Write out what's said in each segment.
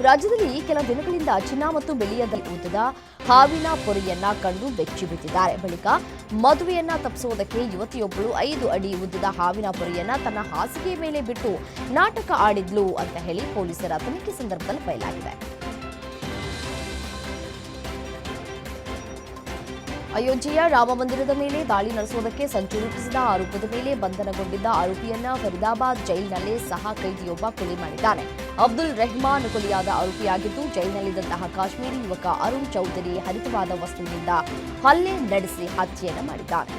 ರಾಜ್ಯದಲ್ಲಿ ಕೆಲ ದಿನಗಳಿಂದ ಚಿನ್ನ ಮತ್ತು ಬೆಳ್ಳಿಯ ಉದ್ದದ ಹಾವಿನ ಪೊರೆಯನ್ನ ಕಂಡು ಬೆಚ್ಚಿ ಬಿದ್ದಿದ್ದಾರೆ. ಬಳಿಕ ಮದುವೆಯನ್ನ ತಪ್ಪಿಸುವುದಕ್ಕೆ ಯುವತಿಯೊಬ್ಬಳು 5 ಅಡಿ ಉದ್ದದ ಹಾವಿನ ಪೊರೆಯನ್ನ ತನ್ನ ಹಾಸಿಗೆ ಮೇಲೆ ಬಿಟ್ಟು ನಾಟಕ ಆಡಿದ್ಲು ಅಂತ ಹೇಳಿ ಪೊಲೀಸರ ತನಿಖೆ ಸಂದರ್ಭದಲ್ಲಿ ಬಯಲಾಗಿದೆ. ಅಯೋಧ್ಯೆಯ ರಾಮ ಮಂದಿರದ ಮೇಲೆ ದಾಳಿ ನಡೆಸುವುದಕ್ಕೆ ಸಂಚು ರೂಪಿಸಿದ ಆರೋಪದ ಮೇಲೆ ಬಂಧನಗೊಂಡಿದ್ದ ಆರೋಪಿಯನ್ನ ಫರೀದಾಬಾದ್ ಜೈಲಿನಲ್ಲೇ ಸಹ ಕೈದಿಯೊಬ್ಬ ಕೊಲೆ ಮಾಡಿದ್ದಾನೆ. ಅಬ್ದುಲ್ ರೆಹಮಾನ್ ಕೊಲೆಯಾದ ಆರೋಪಿಯಾಗಿದ್ದು, ಜೈಲಿನಲ್ಲಿದ್ದಂತಹ ಕಾಶ್ಮೀರಿ ಯುವಕ ಅರುಣ್ ಚೌಧರಿ ಹರಿತವಾದ ವಸ್ತುವಿನಿಂದ ಹಲ್ಲೆ ನಡೆಸಿ ಹತ್ಯೆಯನ್ನು ಮಾಡಿದ್ದಾನೆ.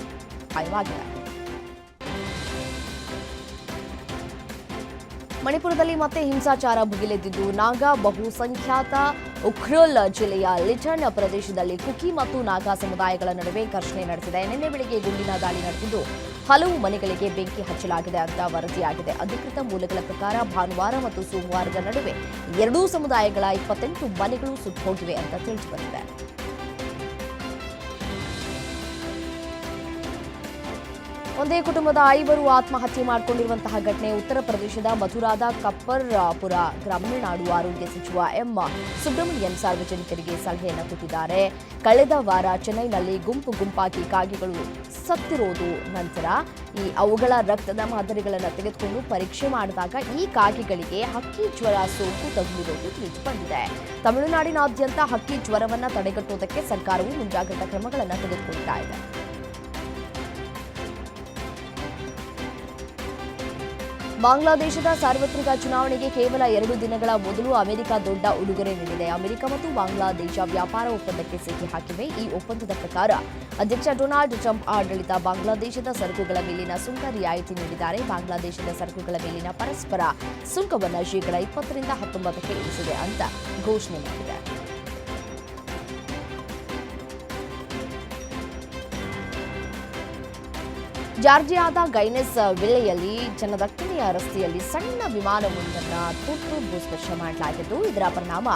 ಮಣಿಪುರದಲ್ಲಿ ಮತ್ತೆ ಹಿಂಸಾಚಾರ ಭುಗಿಲೆದ್ದಿದ್ದು, ನಾಗಾ ಬಹುಸಂಖ್ಯಾತ ಉಖ್ರುಲ್ ಜಿಲ್ಲೆಯ ಲಿಟನ್ ಪ್ರದೇಶದಲ್ಲಿ ಕುಕಿ ಮತ್ತು ನಾಗಾ ಸಮುದಾಯಗಳ ನಡುವೆ ಘರ್ಷಣೆ ನಡೆದಿದೆ. ನಿನ್ನೆ ಬೆಳಗ್ಗೆ ಗುಂಡಿನ ದಾಳಿ ನಡೆದಿದ್ದು, ಹಲವು ಮನೆಗಳಿಗೆ ಬೆಂಕಿ ಹಚ್ಚಲಾಗಿದೆ ಅಂತ ವರದಿಯಾಗಿದೆ. ಅಧಿಕೃತ ಮೂಲಗಳ ಪ್ರಕಾರ ಭಾನುವಾರ ಮತ್ತು ಸೋಮವಾರದ ನಡುವೆ ಎರಡೂ ಸಮುದಾಯಗಳ 28 ಮನೆಗಳು ಸುಟ್ಟುಹೋಗಿವೆ ಅಂತ ತಿಳಿದುಬಂದಿದೆ. ಒಂದೇ ಕುಟುಂಬದ 5 ಆತ್ಮಹತ್ಯೆ ಮಾಡಿಕೊಂಡಿರುವಂತಹ ಘಟನೆ ಉತ್ತರ ಪ್ರದೇಶದ ಮಥುರಾದ ಕಪ್ಪರ್ಪುರ. ತಮಿಳುನಾಡು ಆರೋಗ್ಯ ಸಚಿವ ಎಂ ಸುಬ್ರಮಣಿಯನ್ ಸಾರ್ವಜನಿಕರಿಗೆ ಸಲಹೆಯನ್ನು ಕೊಟ್ಟಿದ್ದಾರೆ. ಕಳೆದ ವಾರ ಚೆನ್ನೈನಲ್ಲಿ ಗುಂಪಾಗಿ ಕಾಗೆಗಳು ಸತ್ತಿರೋದು ನಂತರ ಅವುಗಳ ರಕ್ತದ ಮಾದರಿಗಳನ್ನು ತೆಗೆದುಕೊಂಡು ಪರೀಕ್ಷೆ ಮಾಡಿದಾಗ ಈ ಕಾಗೆಗಳಿಗೆ ಹಕ್ಕಿ ಜ್ವರ ಸೋಂಕು ತಗುಲಿರುವುದು ತಿಳಿದುಬಂದಿದೆ. ತಮಿಳುನಾಡಿನಾದ್ಯಂತ ಹಕ್ಕಿ ಜ್ವರವನ್ನು ತಡೆಗಟ್ಟುವುದಕ್ಕೆ ಸರ್ಕಾರವು ಮುಂಜಾಗ್ರತಾ ಕ್ರಮಗಳನ್ನು ತೆಗೆದುಕೊಳ್ತಾ ಇದೆ. ಬಾಂಗ್ಲಾದೇಶದ ಸಾರ್ವತ್ರಿಕ ಚುನಾವಣೆಗೆ ಕೇವಲ 2 ದಿನಗಳ ಮೊದಲು ಅಮೆರಿಕ ದೊಡ್ಡ ಉಡುಗೊರೆ ನೀಡಿದೆ. ಅಮೆರಿಕ ಮತ್ತು ಬಾಂಗ್ಲಾದೇಶ ವ್ಯಾಪಾರ ಒಪ್ಪಂದಕ್ಕೆ ಸಹಿ ಹಾಕಿವೆ. ಈ ಒಪ್ಪಂದದ ಪ್ರಕಾರ ಅಧ್ಯಕ್ಷ ಡೊನಾಲ್ಡ್ ಟ್ರಂಪ್ ಆಡಳಿತ ಬಾಂಗ್ಲಾದೇಶದ ಸರಕುಗಳ ಮೇಲಿನ ಸುಂಕ ರಿಯಾಯಿತಿ ನೀಡಿದ್ದಾರೆ. ಬಾಂಗ್ಲಾದೇಶದ ಸರಕುಗಳ ಮೇಲಿನ ಪರಸ್ಪರ ಸುಂಕವನ್ನು ಶೇಕಡಾ 20ರಿಂದ 19ಕ್ಕೆ ಇಳಿಸಿದೆ ಅಂತ ಘೋಷಣೆ ಮಾಡಿದೆ. ಜಾರ್ಜಿಯಾದ ಗೈನೆಸ್ ವಿಲ್ಲೆಯಲ್ಲಿ ಜನದಟ್ಟಣೆಯ ರಸ್ತೆಯಲ್ಲಿ ಸಣ್ಣ ವಿಮಾನವೊಂದನ್ನು ತುರ್ತು ಭೂಸ್ಪರ್ಶ ಮಾಡಲಾಗಿದ್ದು, ಇದರ ಪರಿಣಾಮ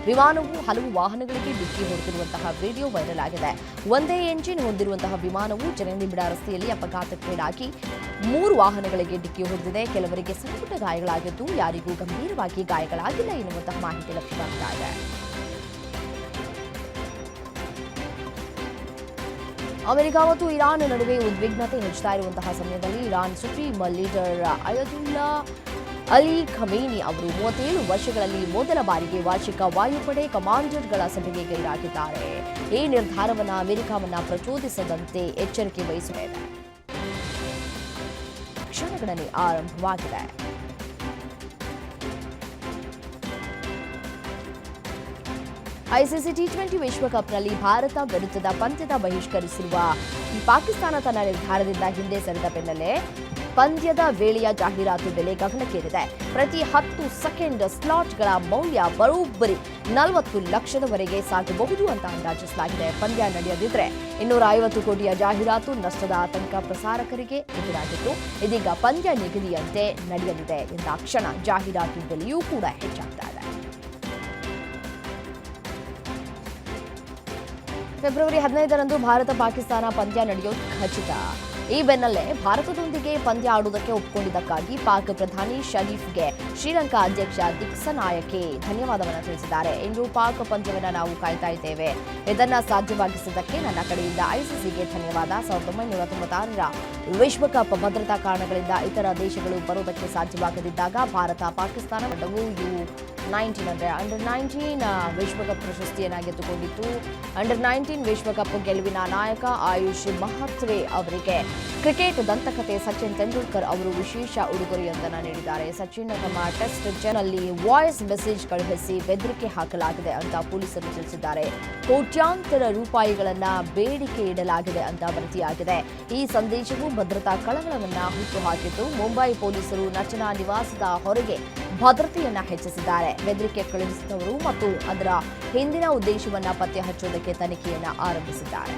ವಿಮಾನವು ಹಲವು ವಾಹನಗಳಿಗೆ ಡಿಕ್ಕಿ ಹೊಡೆದಿರುವಂತಹ ವಿಡಿಯೋ ವೈರಲ್ ಆಗಿದೆ. ಒಂದೇ ಎಂಜಿನ್ ಹೊಂದಿರುವಂತಹ ವಿಮಾನವು ಜನನಿಬಿಡ ರಸ್ತೆಯಲ್ಲಿ ಅಪಘಾತಕ್ಕೀಡಾಗಿ 3 ವಾಹನಗಳಿಗೆ ಡಿಕ್ಕಿ ಹೊಡೆದಿದೆ. ಕೆಲವರಿಗೆ ಸಣ್ಣಪುಟ್ಟ ಗಾಯಗಳಾಗಿದ್ದು, ಯಾರಿಗೂ ಗಂಭೀರವಾಗಿ ಗಾಯಗಳಾಗಿಲ್ಲ ಎನ್ನುವಂತಹ ಮಾಹಿತಿ ಲಭ್ಯವಾಗ್ತಾ ಇದೆ. ಅಮೆರಿಕ ಮತ್ತು ಇರಾನ್ ನಡುವೆ ಉದ್ವಿಗ್ನತೆ ಹೆಚ್ಚುತ್ತಾ ಇರುವಂತಹ ಸಮಯದಲ್ಲಿ Iran supreme leader Ayatollah Ali Khamenei ಅವರು 37 ವರ್ಷಗಳಲ್ಲಿ ಮೊದಲ ಬಾರಿಗೆ ವಾರ್ಷಿಕ ವಾಯುಪಡೆ ಕಮಾಂಡರ್ಗಳ ಸಭೆಗೆ ಗೈರಾಗಿದ್ದಾರೆ. ಈ ನಿರ್ಧಾರವನ್ನು ಅಮೆರಿಕವನ್ನು ಪ್ರಚೋದಿಸದಂತೆ ಎಚ್ಚರಿಕೆ ವಹಿಸಿದೆ. ಕ್ಷಣಗಣನೆ ಆರಂಭವಾಗಿದೆ. ಐಸಿಸಿ ಟಿ20 ವಿಶ್ವಕಪ್ನಲ್ಲಿ ಭಾರತ ವಿರುದ್ಧದ ಪಂದ್ಯದ ಬಹಿಷ್ಕರಿಸಿರುವ ಪಾಕಿಸ್ತಾನ ತನ್ನ ನಿರ್ಧಾರದಿಂದ ಹಿಂದೆ ಸರಿದ ಬೆನ್ನಲ್ಲೇ ಪಂದ್ಯದ ವೇಳೆಯ ಜಾಹೀರಾತು ಬೆಲೆ ಗಗನಕ್ಕೇರಿದೆ. ಪ್ರತಿ 10 ಸೆಕೆಂಡ್ ಸ್ಲಾಟ್ಗಳ ಮೌಲ್ಯ ಬರೋಬ್ಬರಿ 40 ಲಕ್ಷದವರೆಗೆ ಸಾಗಬಹುದು ಅಂತ ಅಂದಾಜಿಸಲಾಗಿದೆ. ಪಂದ್ಯ ನಡೆಯದಿದ್ರೆ 250 ಕೋಟಿಯ ಜಾಹೀರಾತು ನಷ್ಟದ ಆತಂಕ ಪ್ರಸಾರಕರಿಗೆ ಎದುರಾಗಿತ್ತು. ಇದೀಗ ಪಂದ್ಯ ನಿಗದಿಯಂತೆ ನಡೆಯಲಿದೆ ಎಂದಾಕ್ಷಣ ಜಾಹೀರಾತು ಬೆಲೆಯೂ ಕೂಡ ಹೆಚ್ಚಾಗ್ತಾ ಇದೆ. ಫೆಬ್ರವರಿ 15ರಂದು ಭಾರತ ಪಾಕಿಸ್ತಾನ ಪಂದ್ಯ ನಡೆಯೋದು ಖಚಿತ. ಈ ಬೆನ್ನಲ್ಲೇ ಭಾರತದೊಂದಿಗೆ ಪಂದ್ಯ ಆಡುವುದಕ್ಕೆ ಒಪ್ಪಿಕೊಂಡಿದ್ದಕ್ಕಾಗಿ ಪಾಕ್ ಪ್ರಧಾನಿ ಶರೀಫ್ಗೆ ಶ್ರೀಲಂಕಾ ಅಧ್ಯಕ್ಷ ದಿಕ್ಸನಾಯಕೆ ಧನ್ಯವಾದವನ್ನು ತಿಳಿಸಿದ್ದಾರೆ. ಇಂದು ಪಾಕ್ ಪಂದ್ಯವನ್ನು ನಾವು ಕಾಯ್ತಾ ಇದ್ದೇವೆ. ಇದನ್ನು ಸಾಧ್ಯವಾಗಿಸಿದ್ದಕ್ಕೆ ನನ್ನ ಕಡೆಯಿಂದ ಐಸಿಸಿಗೆ ಧನ್ಯವಾದ. 1996ರ ವಿಶ್ವಕಪ್ ಭದ್ರತಾ ಕಾರಣಗಳಿಂದ ಇತರ ದೇಶಗಳು ಬರುವುದಕ್ಕೆ ಸಾಧ್ಯವಾಗದಿದ್ದಾಗ ಭಾರತ ಪಾಕಿಸ್ತಾನ ಅಂಡರ್ 19 ವಿಶ್ವಕಪ್ ಪ್ರಶಸ್ತಿಯನ್ನು ಗೆದ್ದುಕೊಂಡಿತ್ತು. ಅಂಡರ್ 19 ವಿಶ್ವಕಪ್ ಗೆಲುವಿನ ನಾಯಕ ಆಯುಷ್ ಮಹತ್ವೆ ಅವರಿಗೆ ಕ್ರಿಕೆಟ್ ದಂತಕತೆ ಸಚಿನ್ ತೆಂಡೂಲ್ಕರ್ ಅವರು ವಿಶೇಷ ಉಡುಗೊರೆಯೊಂದನ್ನು ನೀಡಿದ್ದಾರೆ. ಸಚಿನ್ ತಮ್ಮ ಟೆಸ್ಟ್ ನಲ್ಲಿ ವಾಯ್ಸ್ ಮೆಸೇಜ್ ಕಳುಹಿಸಿ ಬೆದರಿಕೆ ಹಾಕಲಾಗಿದೆ ಅಂತ ಪೊಲೀಸರು ತಿಳಿಸಿದ್ದಾರೆ. ಕೋಟ್ಯಾಂತರ ರೂಪಾಯಿಗಳನ್ನ ಬೇಡಿಕೆ ಇಡಲಾಗಿದೆ ಅಂತ ವರದಿಯಾಗಿದೆ. ಈ ಸಂದೇಶವು ಭದ್ರತಾ ಕಳವಳವನ್ನು ಹುಟ್ಟುಹಾಕಿದ್ದು, ಮುಂಬೈ ಪೊಲೀಸರು ನಟನಾ ನಿವಾಸದ ಹೊರಗೆ ಭದ್ರತೆಯನ್ನ ಹೆಚ್ಚಿಸಿದ್ದಾರೆ. ಬೆದರಿಕೆ ಕಳುಹಿಸಿದವರು ಮತ್ತು ಅದರ ಹಿಂದಿನ ಉದ್ದೇಶವನ್ನ ಪತ್ತೆ ಹಚ್ಚುವುದಕ್ಕೆ ತನಿಖೆಯನ್ನ ಆರಂಭಿಸಿದ್ದಾರೆ.